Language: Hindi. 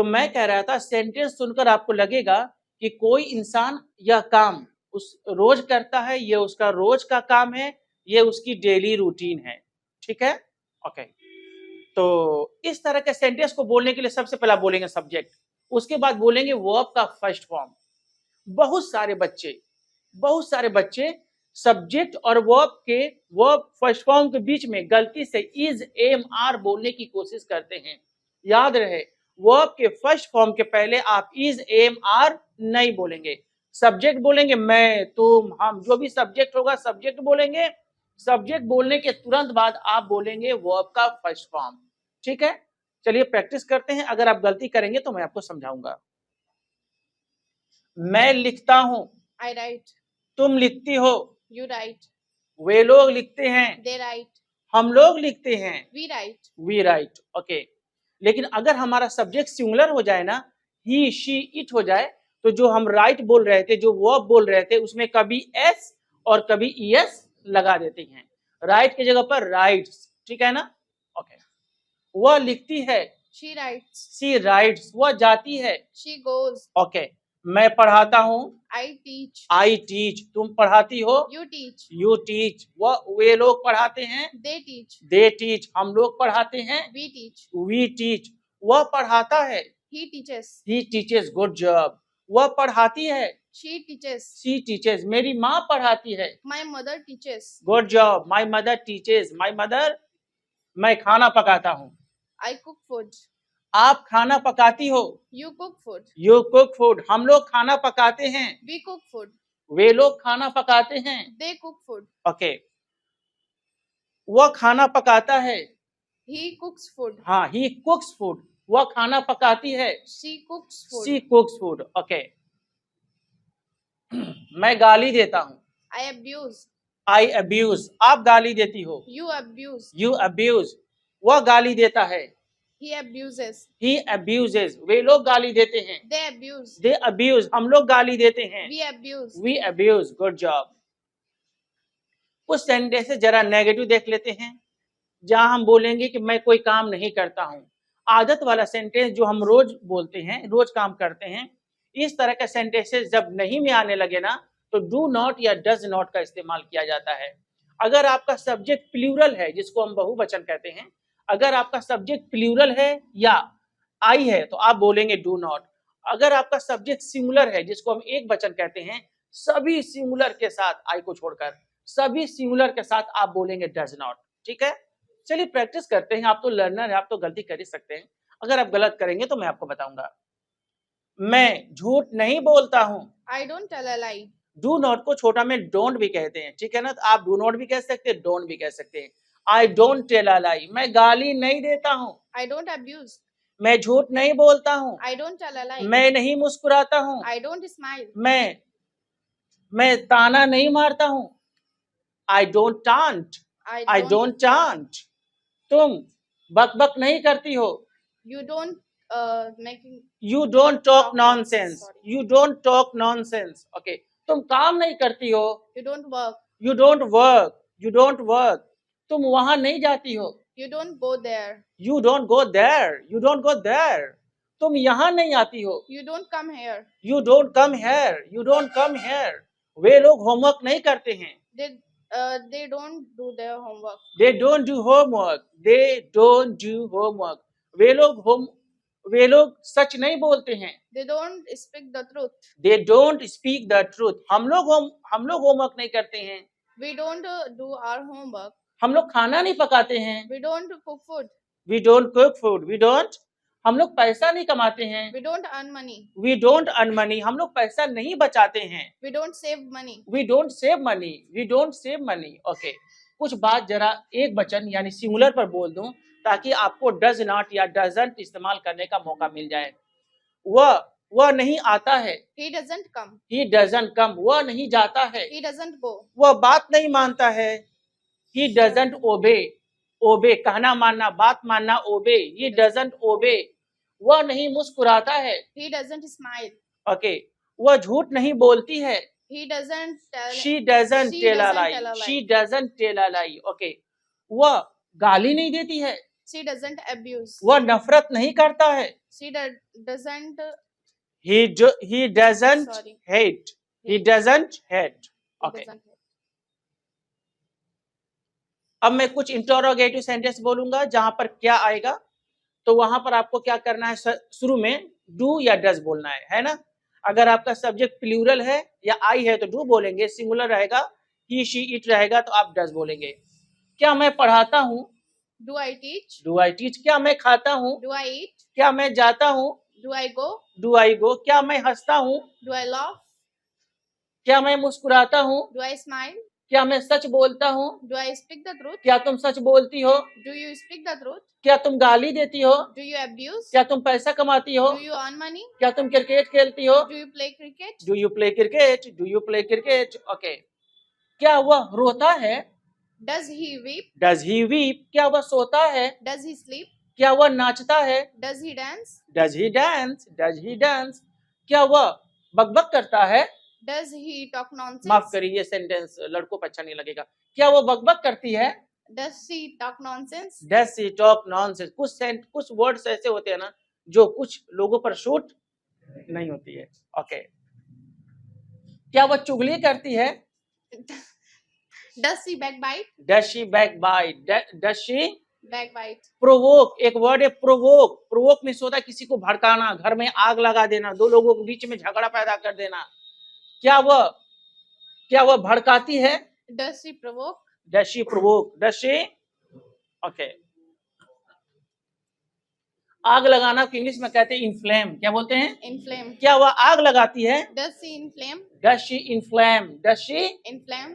तो मैं कह रहा था सेंटेंस सुनकर आपको लगेगा कि कोई इंसान यह काम उस रोज करता है, ये उसका रोज का काम है, ये उसकी डेली रूटीन है। ठीक है, ओके। तो इस तरह के सेंटेंस को बोलने के लिए सबसे पहला बोलेंगे सब्जेक्ट, उसके बाद बोलेंगे वर्ब का फर्स्ट फॉर्म। बहुत सारे बच्चे सब्जेक्ट और वर्ब फर्स्ट फॉर्म के बीच में गलती से इज, एम, आर बोलने की कोशिश करते हैं। याद रहे, वर्ब के फर्स्ट फॉर्म के पहले आप इज, एम, आर नहीं बोलेंगे। सब्जेक्ट बोलेंगे मैं, तुम, हम, जो भी सब्जेक्ट होगा सब्जेक्ट बोलेंगे। सब्जेक्ट बोलने के तुरंत बाद आप बोलेंगे वर्ब का फर्स्ट फॉर्म। ठीक है, चलिए प्रैक्टिस करते हैं। अगर आप गलती करेंगे तो मैं आपको समझाऊंगा। मैं लिखता हूं, I write. तुम लिखती हो, You write. वे लोग लिखते हैं, They write. हम लोग लिखते हैं, We write. We write. Okay, लेकिन अगर हमारा सब्जेक्ट सिंगुलर हो जाए ना, ही, शी, इट हो जाए, तो जो हम राइट बोल रहे थे, जो वर्ब बोल रहे थे, उसमें कभी एस और कभी ईएस लगा देते हैं। राइट की जगह पर राइट्स। ठीक है ना, ओके। वह लिखती है, She writes. She writes. वह जाती है, She goes. ओके। मैं पढ़ाता हूँ, I teach. I teach. तुम पढ़ाती हो, You teach. You teach. वे लोग पढ़ाते हैं, They teach. They teach. हम लोग पढ़ाते हैं, We teach. We teach. वह पढ़ाता है, He teaches. He teaches. Good job. वह पढ़ाती है, She teaches. She teaches. मेरी माँ पढ़ाती है, My mother teaches. Good job. My mother teaches. My mother. मैं खाना पकाता हूँ, I cook food. आप खाना पकाती हो, You cook food. You cook food. हम लोग खाना पकाते हैं, We cook food. वे लोग खाना पकाते हैं, They cook food. ओके। वह खाना पकाता है, He cooks food. हाँ, ही कुक्स फूड। वह खाना पकाती है, She cooks food. She कुक्स food, okay. मैं गाली देता हूँ, I abuse. I abuse. आप गाली देती हो, You abuse. You abuse. वह गाली देता है, He abuses. He abuses. वे लोग गाली देते हैं, They abuse. They abuse. हम लोग गाली देते हैं, We abuse. We abuse. Good job. कुछ सेंटेंसेस जरा नेगेटिव देख लेते हैं, जहां हम बोलेंगे कि मैं कोई काम नहीं करता हूं। आदत वाला सेंटेंस जो हम रोज बोलते हैं, रोज काम करते हैं, इस तरह के सेंटेंसेस जब नहीं में आने लगे ना, तो डू नॉट या डज नॉट का इस्तेमाल किया जाता है। अगर आपका सब्जेक्ट प्लूरल है, जिसको हम बहुवचन कहते हैं, अगर आपका सब्जेक्ट प्लूरल है या आई है, तो आप बोलेंगे डू नॉट। अगर आपका सब्जेक्ट सिंगुलर है, जिसको हम एक वचन कहते हैं, सभी सिंगुलर के साथ, आई को छोड़कर सभी सिंगुलर के साथ आप बोलेंगे डज नॉट। ठीक है, चलिए प्रैक्टिस करते हैं। आप तो लर्नर है, आप तो गलती कर ही सकते हैं। अगर आप गलत करेंगे तो मैं आपको बताऊंगा। मैं झूठ नहीं बोलता हूं, I don't tell a lie. Do not को छोटा में डोंट भी कहते हैं। ठीक है ना, तो आप डू नॉट भी कह सकते हैं, डोंट भी कह सकते हैं। आई डोंट टेल अ लाई। मैं गाली नहीं देता हूं, I don't abuse. मैं झूठ नहीं बोलता हूं, I don't tell a lie. मैं नहीं मुस्कुराता हूं, I don't smile. मैं ताना नहीं मारता हूं, I don't taunt. I don't taunt. तुम बकबक नहीं करती हो, You don't making. You don't talk Talk nonsense. nonsense, sorry. You don't talk nonsense, okay. तुम काम नहीं करती हो, You don't work. You don't work. You don't work. तुम वहां नहीं जाती हो, You don't go there. You don't go there. You don't go there. तुम यहाँ नहीं आती हो, You don't come here. You don't come here. You don't come here. वे लोग होमवर्क नहीं करते हैं, They don't do their homework. They don't do homework. They don't do homework. वे लोग सच नहीं बोलते हैं, They don't speak the truth. They don't speak the truth. हम लोग होमवर्क नहीं करते हैं, We don't do our homework. हम लोग खाना नहीं पकाते हैं, We don't cook food. We don't cook food. We don't. हम लोग पैसा नहीं कमाते हैं, We don't earn money. We don't earn money. हम लोग पैसा नहीं बचाते हैं, We don't save money. We don't save money. We don't save money, okay. कुछ बात जरा एक वचन यानी सिंगुलर पर बोल दूं, ताकि आपको डज नॉट या डजंट इस्तेमाल करने का मौका मिल जाए। वह नहीं आता है, He doesn't come. He doesn't come. वह नहीं जाता है, He doesn't go. वह बात नहीं मानता है, ही डजंट ओबे। ओबे कहना मानना, बात मानना, ओबे। ही डजंट ओबे। वह नहीं मुस्कुराता है, He doesn't smile. ओके। वह झूठ नहीं बोलती है, He doesn't tell. She doesn't She tell a doesn't lie. tell a lie. She doesn't tell a lie, okay. वह गाली नहीं देती है, She doesn't abuse. वह नफरत नहीं करता है, She doesn't. he doesn't Sorry. hate. He doesn't hate. He Okay. doesn't hate. अब मैं कुछ इंटरोगेटिव सेंटेंस बोलूंगा जहां पर क्या आएगा, तो वहां पर आपको क्या करना है, शुरू में डू या डज बोलना है ना। अगर आपका सब्जेक्ट प्लूरल है या आई है तो डू बोलेंगे, सिंगुलर रहेगा ही शी इट रहेगा तो आप डज बोलेंगे। क्या मैं पढ़ाता हूँ? Do I teach? Do I teach. क्या मैं खाता हूँ? Do I eat? क्या मैं जाता हूँ? Do I go? Do I go. क्या मैं हंसता हूँ? Do I laugh? क्या मैं मुस्कुराता हूँ? Do I smile? क्या मैं सच बोलता हूँ? Do I speak the truth? क्या तुम सच बोलती हो? Do you speak the truth? क्या तुम गाली देती हो? Do you abuse? क्या तुम पैसा कमाती हो? Do you earn money? क्या तुम क्रिकेट खेलती हो? Do you play cricket? Do you play cricket? Do you play cricket? Okay. क्या वह रोता है? Does he weep? Does he weep. क्या वह सोता है? Does he sleep? क्या वह नाचता है? Does he dance? Does he dance? Does he dance. क्या वह बकबक करता है? Does he talk nonsense? माफ करिए, ये सेंटेंस लड़कों को अच्छा नहीं लगेगा। क्या वो बकबक करती है? Does she talk nonsense? Does she talk nonsense. कुछ वर्ड्स ऐसे होते हैं ना जो कुछ लोगों पर शूट नहीं होती है। ओके। क्या वह चुगली करती है? Does she backbite? Does she backbite? Does she Backbite. Provoke. एक वर्ड है प्रोवोक। प्रोवोक मीन्स होता है किसी को भड़काना, घर में आग लगा देना, दो लोगों के बीच में झगड़ा पैदा कर देना। क्या वह भड़काती है? Does she provoke? Does she provoke? Does she okay. आग लगाना को इंग्लिश में कहते हैं इन्फ्लेम। क्या बोलते हैं? Inflame. क्या वह आग लगाती है? Does she inflame? Does she inflame? Does she Inflame.